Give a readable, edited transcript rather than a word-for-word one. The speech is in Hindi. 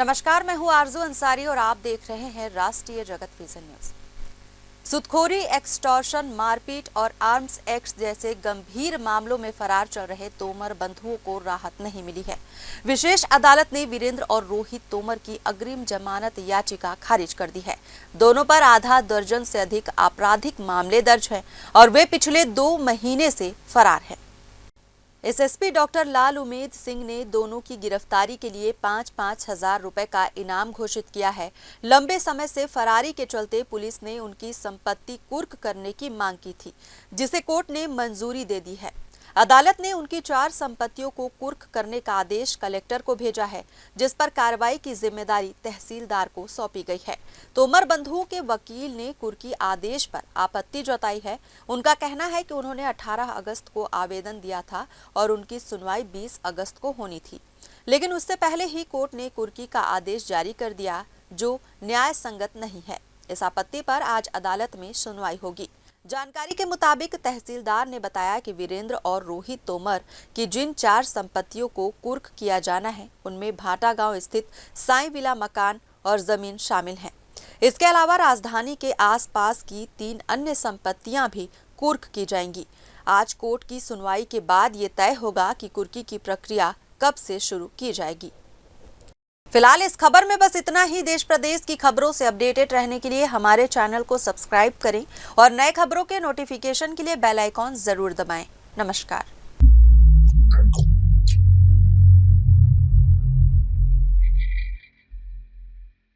नमस्कार, मैं हूं आरजू अंसारी और आप देख रहे हैं राष्ट्रीय जगत विजन न्यूज। सुदखोरी, एक्सटॉर्शन, मारपीट और आर्म्स एक्ट जैसे गंभीर मामलों में फरार चल रहे तोमर बंधुओं को राहत नहीं मिली है। विशेष अदालत ने वीरेंद्र और रोहित तोमर की अग्रिम जमानत याचिका खारिज कर दी है। दोनों पर आधा दर्जन से अधिक आपराधिक मामले दर्ज हैं और वे पिछले 2 महीने से फरार हैं। एसएसपी डॉक्टर लाल उमेद सिंह ने दोनों की गिरफ्तारी के लिए 5-5 हजार रुपए का इनाम घोषित किया है। लंबे समय से फरारी के चलते पुलिस ने उनकी संपत्ति कुर्क करने की मांग की थी, जिसे कोर्ट ने मंजूरी दे दी है। अदालत ने उनकी 4 संपत्तियों को कुर्क करने का आदेश कलेक्टर को भेजा है, जिस पर कार्रवाई की जिम्मेदारी तहसीलदार को सौंपी गई है। तोमर बंधुओं के वकील ने कुर्की आदेश पर आपत्ति जताई है। उनका कहना है कि उन्होंने 18 अगस्त को आवेदन दिया था और उनकी सुनवाई 20 अगस्त को होनी थी, लेकिन उससे पहले ही कोर्ट ने कुर्की का आदेश जारी कर दिया, जो न्याय संगत नहीं है। इस आपत्ति पर आज अदालत में सुनवाई होगी। जानकारी के मुताबिक तहसीलदार ने बताया कि वीरेंद्र और रोहित तोमर की जिन 4 संपत्तियों को कुर्क किया जाना है, उनमें भाटा गांव स्थित साई विला मकान और जमीन शामिल हैं। इसके अलावा राजधानी के आसपास की 3 अन्य संपत्तियां भी कुर्क की जाएंगी। आज कोर्ट की सुनवाई के बाद ये तय होगा कि कुर्की की प्रक्रिया कब से शुरू की जाएगी। फिलहाल इस खबर में बस इतना ही। देश प्रदेश की खबरों से अपडेटेड रहने के लिए हमारे चैनल को सब्सक्राइब करें और नए खबरों के नोटिफिकेशन के लिए बेल आइकॉन जरूर दबाएं। नमस्कार।